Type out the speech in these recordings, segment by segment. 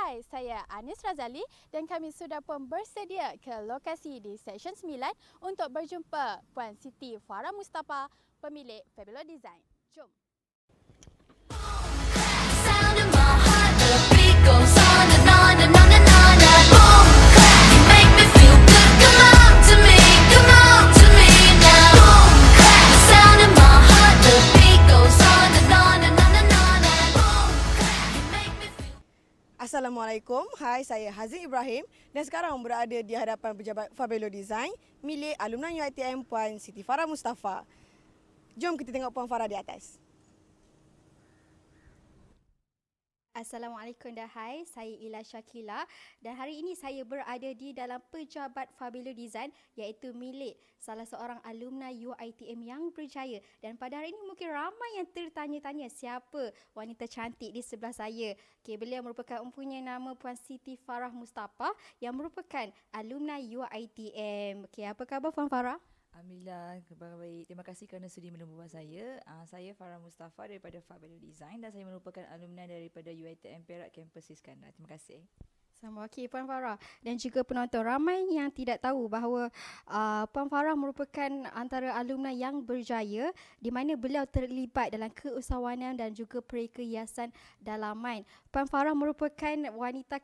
Hai, saya Anis Razali dan kami sudah pun bersedia ke lokasi di Seksyen 9 untuk berjumpa Puan Siti Farah Mustafa, pemilik Fabulous Design. Jom. Sound in my heart, the beat goes on and on and on and on. Boom, clap, you make me feel good. Come on to me now. Boom, clap, the sound in my heart, the beat goes on and on and on and on. Boom, clap, you make me feel. Assalamualaikum, hai, saya Hazim Ibrahim dan sekarang berada di hadapan pejabat Fabulous Design milik alumni UiTM Puan Siti Farah Mustafa. Jom kita tengok Puan Farah di atas. Assalamualaikum dan hai, saya Ila Syakila dan hari ini saya berada di dalam pejabat Fabulous Design iaitu milik salah seorang alumni UiTM yang berjaya. Dan pada hari ini mungkin ramai yang tertanya-tanya siapa wanita cantik di sebelah saya. Beliau merupakan mempunyai nama Puan Siti Farah Mustafa yang merupakan alumni UiTM. Apa khabar Puan Farah? Alhamdulillah, khabar baik. Terima kasih kerana sudi menjumpa saya. Saya Farah Mustafa daripada Fabulous Design dan saya merupakan alumni daripada UiTM Perak Kampus Iskandar. Terima kasih. Sama, Puan Farah dan juga penonton ramai yang tidak tahu bahawa Puan Farah merupakan antara alumni yang berjaya di mana beliau terlibat dalam keusahawanan dan juga proyek hiasan dalaman. Puan Farah merupakan wanita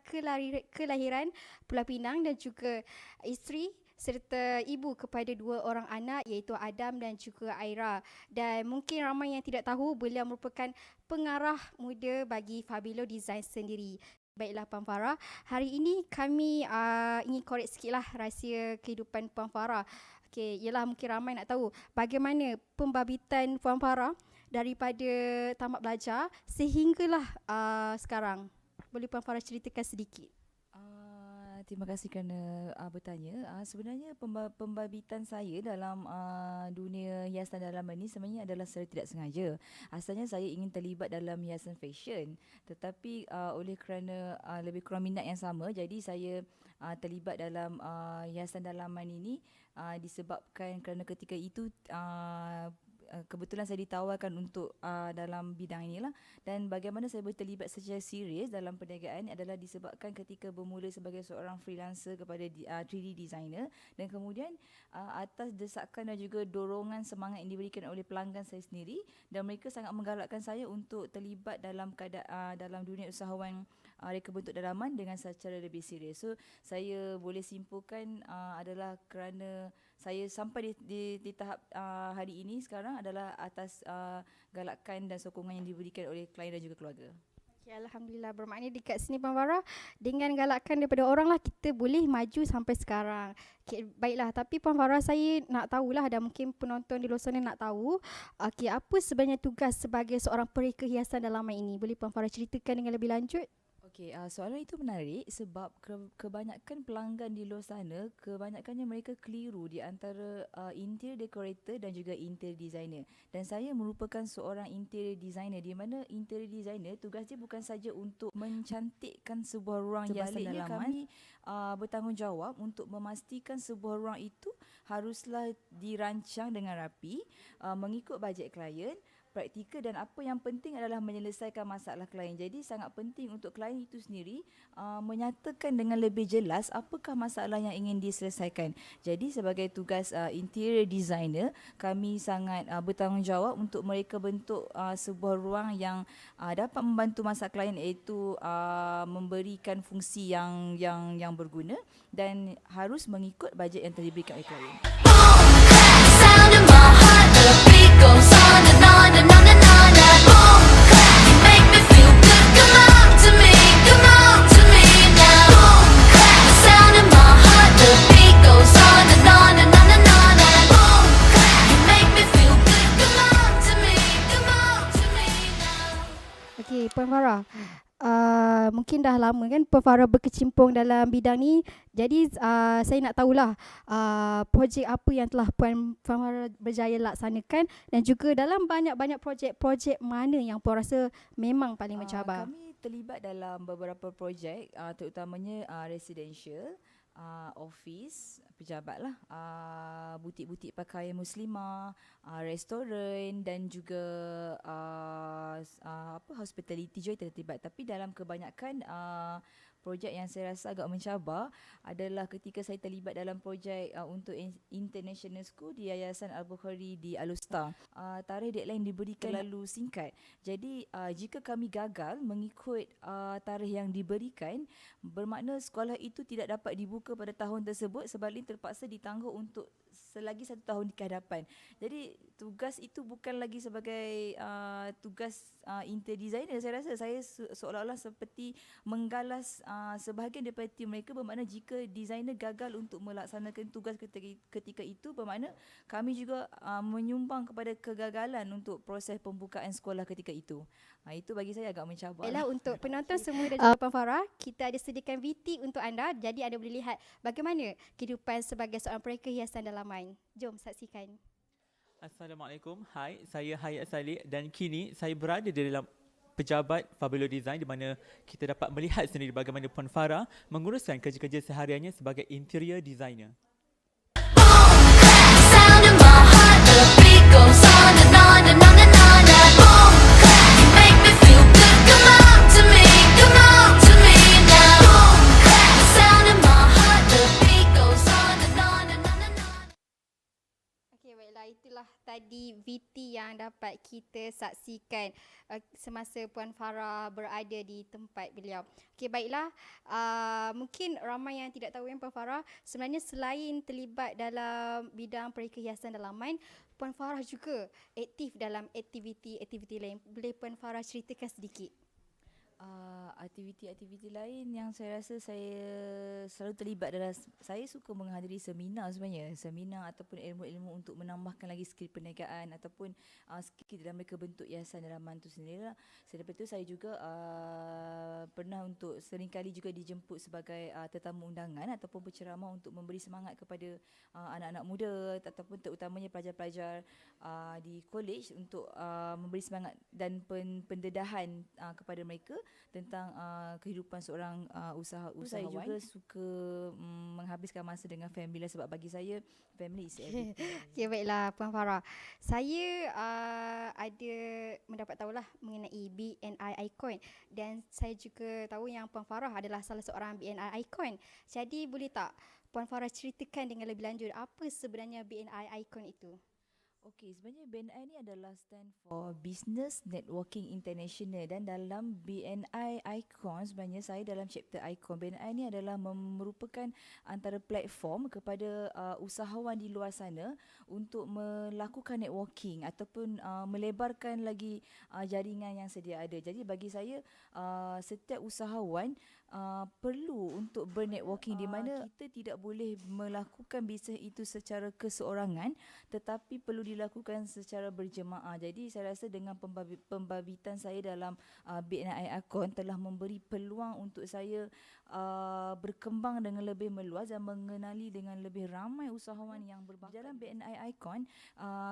kelahiran Pulau Pinang dan juga isteri serta ibu kepada 2 orang anak iaitu Adam dan juga Aira. Dan mungkin ramai yang tidak tahu beliau merupakan pengarah muda bagi Fabulous Design sendiri. Baiklah Puan Farah, hari ini kami ingin korek sikitlah rahsia kehidupan Puan Farah. Ialah mungkin ramai nak tahu bagaimana pembabitan Puan Farah daripada tamat belajar sehinggalah sekarang. Boleh Puan Farah ceritakan sedikit? Terima kasih kerana bertanya. Sebenarnya pembabitan saya dalam dunia hiasan dalaman ini sebenarnya adalah secara tidak sengaja. Asalnya saya ingin terlibat dalam hiasan fashion, tetapi oleh kerana lebih kurang minat yang sama, jadi saya terlibat dalam hiasan dalaman ini disebabkan kerana ketika itu kebetulan saya ditawarkan untuk dalam bidang inilah, dan bagaimana saya boleh terlibat secara serius dalam perniagaan adalah disebabkan ketika bermula sebagai seorang freelancer kepada 3D designer, dan kemudian atas desakan dan juga dorongan semangat yang diberikan oleh pelanggan saya sendiri, dan mereka sangat menggalakkan saya untuk terlibat dalam dalam dunia usahawan reka bentuk dalaman dengan secara lebih serius. So saya boleh simpulkan adalah kerana saya sampai di tahap hari ini sekarang adalah atas galakan dan sokongan yang diberikan oleh klien dan juga keluarga. Alhamdulillah, bermakna dekat sini Puan Farah dengan galakan daripada orang lah kita boleh maju sampai sekarang. Baiklah, tapi Puan Farah saya nak tahulah dan mungkin penonton di luar sana nak tahu apa sebenarnya tugas sebagai seorang pereka hiasan dalaman ini. Boleh Puan Farah ceritakan dengan lebih lanjut? Soalan itu menarik sebab kebanyakan pelanggan di luar sana, kebanyakannya mereka keliru di antara interior decorator dan juga interior designer. Dan saya merupakan seorang interior designer di mana interior designer tugas dia bukan saja untuk mencantikkan sebuah ruang hiasan dalaman. Kami bertanggungjawab untuk memastikan sebuah ruang itu haruslah dirancang dengan rapi, mengikut bajet klien, praktikal, dan apa yang penting adalah menyelesaikan masalah klien. Jadi sangat penting untuk klien itu sendiri menyatakan dengan lebih jelas apakah masalah yang ingin diselesaikan. Jadi sebagai tugas interior designer, kami sangat bertanggungjawab untuk mereka bentuk sebuah ruang yang dapat membantu masalah klien, iaitu memberikan fungsi yang berguna dan harus mengikut bajet yang telah diberikan oleh klien. Sound in my heart, the beat goes on and on and on and on. Boom, clap, you make me feel good. Come on to me now. Boom, clap, the sound in my heart, the beat goes on and on and on and on. Boom, clap, you make me feel good. Come on to me now. Puan Farah, mungkin dah lama kan Puan Farah berkecimpung dalam bidang ni. Jadi saya nak tahulah projek apa yang telah Puan Farah berjaya laksanakan dan juga dalam banyak-banyak projek mana yang Puan rasa memang paling mencabar. Kami terlibat dalam beberapa projek, terutamanya residential, office, pejabat lah, butik-butik pakaian muslimah, restoran dan juga hospitality juga terlibat. Tapi dalam kebanyakan projek yang saya rasa agak mencabar adalah ketika saya terlibat dalam projek untuk international school di Yayasan Al-Bukhari di Alustar. Tarikh deadline diberikan terlalu singkat. Jadi jika kami gagal mengikut tarikh yang diberikan, bermakna sekolah itu tidak dapat dibuka pada tahun tersebut, sebaliknya terpaksa ditangguh untuk selagi 1 tahun ke hadapan. Jadi tugas itu bukan lagi sebagai tugas interior designer. Saya rasa saya seolah-olah seperti menggalas sebahagian daripada tim mereka, bermakna jika designer gagal untuk melaksanakan tugas ketika itu, bermakna kami juga menyumbang kepada kegagalan untuk proses pembukaan sekolah ketika itu. Itu bagi saya agak mencabar. Baiklah, untuk penonton semua dan juga Puan Farah, kita ada sediakan VT untuk anda. Jadi anda boleh lihat bagaimana kehidupan sebagai seorang pereka hiasan dalaman. Jom saksikan. Assalamualaikum. Hai, saya Hayat Saleh dan kini saya berada di dalam pejabat Fabelo Design di mana kita dapat melihat sendiri bagaimana Puan Farah menguruskan kerja-kerja sehariannya sebagai interior designer. Sound in my heart, the beat goes on and on and on and on. That boom, clap, you make me feel good. Come on to me now. Boom, clap, sound in my heart, the beat goes on and on and on and on. Okey, baiklah, itulah tadi VT yang dapat kita saksikan semasa Puan Farah berada di tempat beliau. Okey, baiklah, mungkin ramai yang tidak tahu yang Puan Farah sebenarnya selain terlibat dalam bidang pereka hiasan dalaman, Puan Farah juga aktif dalam aktiviti lain. Boleh Puan Farah ceritakan sedikit? Aktiviti-aktiviti lain yang saya rasa saya selalu terlibat adalah saya suka menghadiri seminar sebenarnya. Seminar ataupun ilmu-ilmu untuk menambahkan lagi skill perniagaan ataupun skill dalam mereka bentuk hiasan dalaman itu sendiri. Selepas itu saya juga pernah untuk seringkali juga dijemput sebagai tetamu undangan ataupun penceramah untuk memberi semangat kepada anak-anak muda ataupun terutamanya pelajar-pelajar di college untuk memberi semangat dan pendedahan kepada mereka tentang kehidupan seorang usahawan. Saya juga suka menghabiskan masa dengan family sebab bagi saya family is everything. Okay, baiklah Puan Farah. Saya ada mendapat tahulah mengenai BNI Icon dan saya juga tahu yang Puan Farah adalah salah seorang BNI Icon. Jadi boleh tak Puan Farah ceritakan dengan lebih lanjut apa sebenarnya BNI Icon itu? Okey, sebenarnya BNI ni adalah stand for Business Networking International dan dalam BNI Icon sebenarnya saya dalam chapter Icon. BNI ni adalah merupakan antara platform kepada usahawan di luar sana untuk melakukan networking ataupun melebarkan lagi jaringan yang sedia ada. Jadi bagi saya setiap usahawan perlu untuk bernetworking di mana kita tidak boleh melakukan bisnes itu secara keseorangan tetapi perlu dilakukan secara berjemaah. Jadi saya rasa dengan pembabitan saya dalam BNI Icon telah memberi peluang untuk saya berkembang dengan lebih meluas dan mengenali dengan lebih ramai usahawan yang berbakat. Dalam BNI Icon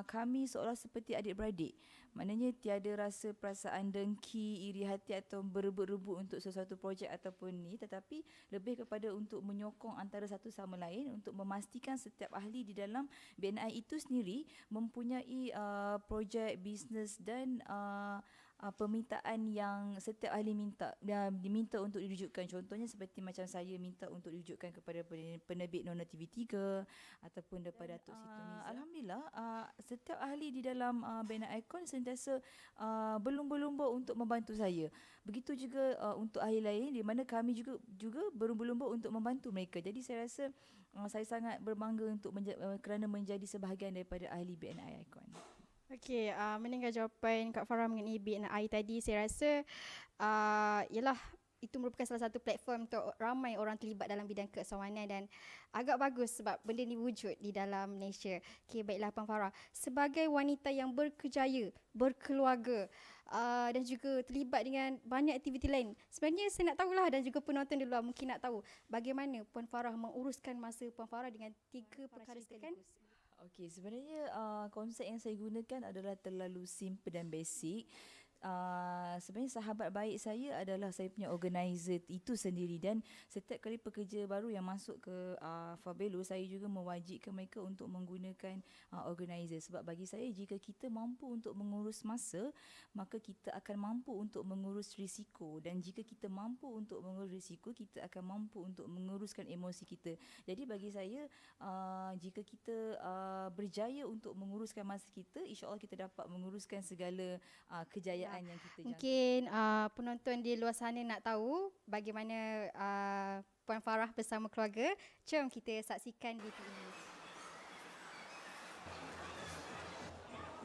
kami seolah seperti adik-beradik. Maknanya tiada rasa perasaan dengki, iri hati atau berebut-rebut untuk sesuatu projek ataupun ni, tetapi lebih kepada untuk menyokong antara satu sama lain untuk memastikan setiap ahli di dalam BNI itu sendiri mempunyai projek bisnes dan permintaan yang setiap ahli diminta untuk dirujukan. Contohnya seperti macam saya minta untuk dirujukan kepada penerbit Nona TV3 ataupun daripada Datuk Siti Miza. Alhamdulillah setiap ahli di dalam BNI Icon sentiasa berlumba-lumba untuk membantu saya. Begitu juga untuk ahli lain di mana kami juga berlumba-lumba untuk membantu mereka. Jadi saya rasa saya sangat berbangga untuk kerana menjadi sebahagian daripada ahli BNI Icon. Okey, mendengar jawapan Kak Farah mengenai BNI tadi, saya rasa ialah itu merupakan salah satu platform untuk ramai orang terlibat dalam bidang keusahawanan dan agak bagus sebab benda ni wujud di dalam Malaysia. Okey, baiklah Puan Farah. Sebagai wanita yang berkejaya, berkeluarga dan juga terlibat dengan banyak aktiviti lain, sebenarnya saya nak tahulah dan juga penonton di luar mungkin nak tahu bagaimana Puan Farah menguruskan masa Puan Farah dengan 3 perkara sekaligus. Okey, sebenarnya konsep yang saya gunakan adalah terlalu simple dan basic. sebenarnya sahabat baik saya adalah saya punya organizer itu sendiri, dan setiap kali pekerja baru yang masuk ke Fabelo, saya juga mewajibkan mereka untuk menggunakan organizer. Sebab bagi saya, jika kita mampu untuk mengurus masa, maka kita akan mampu untuk mengurus risiko, dan jika kita mampu untuk mengurus risiko, kita akan mampu untuk menguruskan emosi kita. Jadi bagi saya, jika kita berjaya untuk menguruskan masa kita, insya-Allah kita dapat menguruskan segala kejayaan yang kita jangka. Mungkin penonton di luar sana nak tahu bagaimana Puan Farah bersama keluarga. Jom kita saksikan video ini.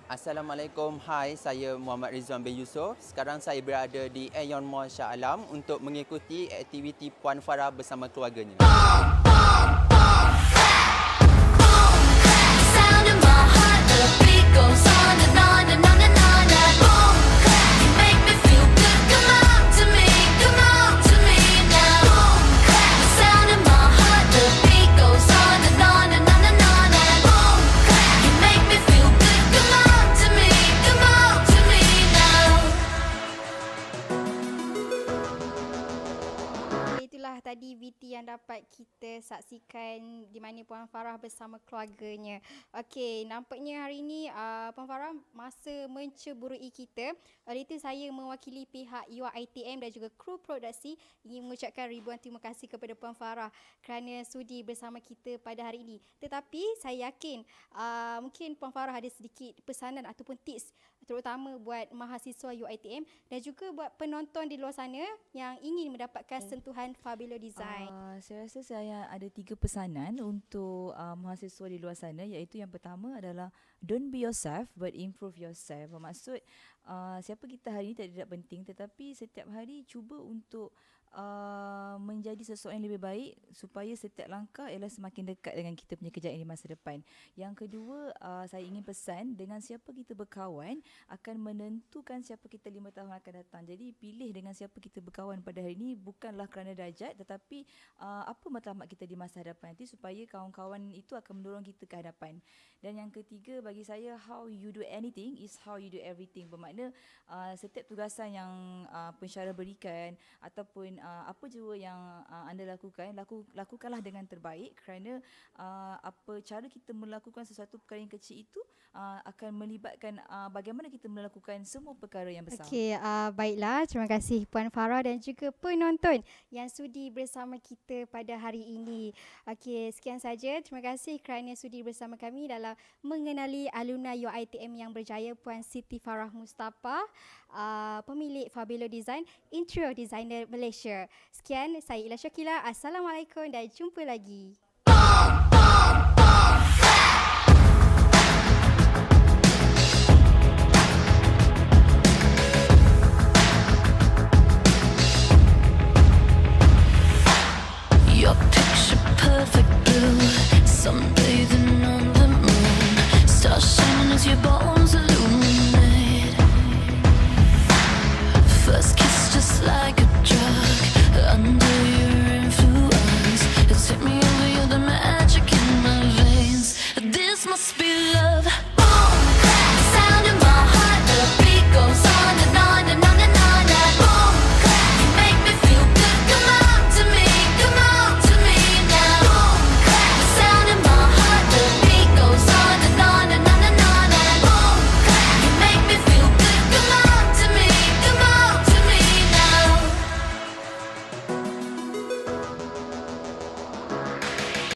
Assalamualaikum, hai, saya Muhammad Rizwan bin Yusof. Sekarang saya berada di Aeon Mall Shah Alam untuk mengikuti aktiviti Puan Farah bersama keluarganya. Sound in my heart, the beat goes on and on and on and on. Boom, clap, you make me feel good. Come on to me now. Boom, clap, sound in my heart, the beat goes on and on and on and on. Boom, clap, you make me feel good. Come on to me now. Itulah tadi VT yang dapat kita saksikan di mana Puan Farah bersama keluarganya. Okey, nampaknya hari ini Puan Farah masa menceburui kita. Oleh itu saya mewakili pihak UiTM dan juga kru produksi ingin mengucapkan ribuan terima kasih kepada Puan Farah kerana sudi bersama kita pada hari ini. Tetapi saya yakin mungkin Puan Farah ada sedikit pesanan ataupun tips terutama buat mahasiswa UiTM dan juga buat penonton di luar sana yang ingin mendapatkan sentuhan Fabelo Design. Saya rasa saya ada 3 pesanan untuk mahasiswa di luar sana, iaitu yang pertama adalah don't be yourself but improve yourself. Bermaksud siapa kita hari ini tidak penting, tetapi setiap hari cuba untuk menjadi seseorang yang lebih baik supaya setiap langkah ialah semakin dekat dengan kita punya kejayaan di masa depan. Yang kedua, saya ingin pesan, dengan siapa kita berkawan akan menentukan siapa kita 5 tahun akan datang. Jadi pilih dengan siapa kita berkawan pada hari ini bukanlah kerana darjat, tetapi apa matlamat kita di masa hadapan nanti, supaya kawan-kawan itu akan mendorong kita ke hadapan. Dan yang ketiga, bagi saya, how you do anything is how you do everything. Bermakna setiap tugasan yang pensyarah berikan ataupun apa jua yang anda lakukan, lakukanlah dengan terbaik, kerana apa cara kita melakukan sesuatu perkara yang kecil itu akan melibatkan bagaimana kita melakukan semua perkara yang besar. Okey, baiklah. Terima kasih Puan Farah dan juga penonton yang sudi bersama kita pada hari ini. Okey, sekian saja. Terima kasih kerana sudi bersama kami dalam mengenali alumni UiTM yang berjaya, Puan Siti Farah Mustafa, pemilik Fabelo Design, interior designer Malaysia. Sekian, saya Ila Syakila. Assalamualaikum dan jumpa lagi. Your picture perfect blue, sunbathing on the moon, stars shining as you bowl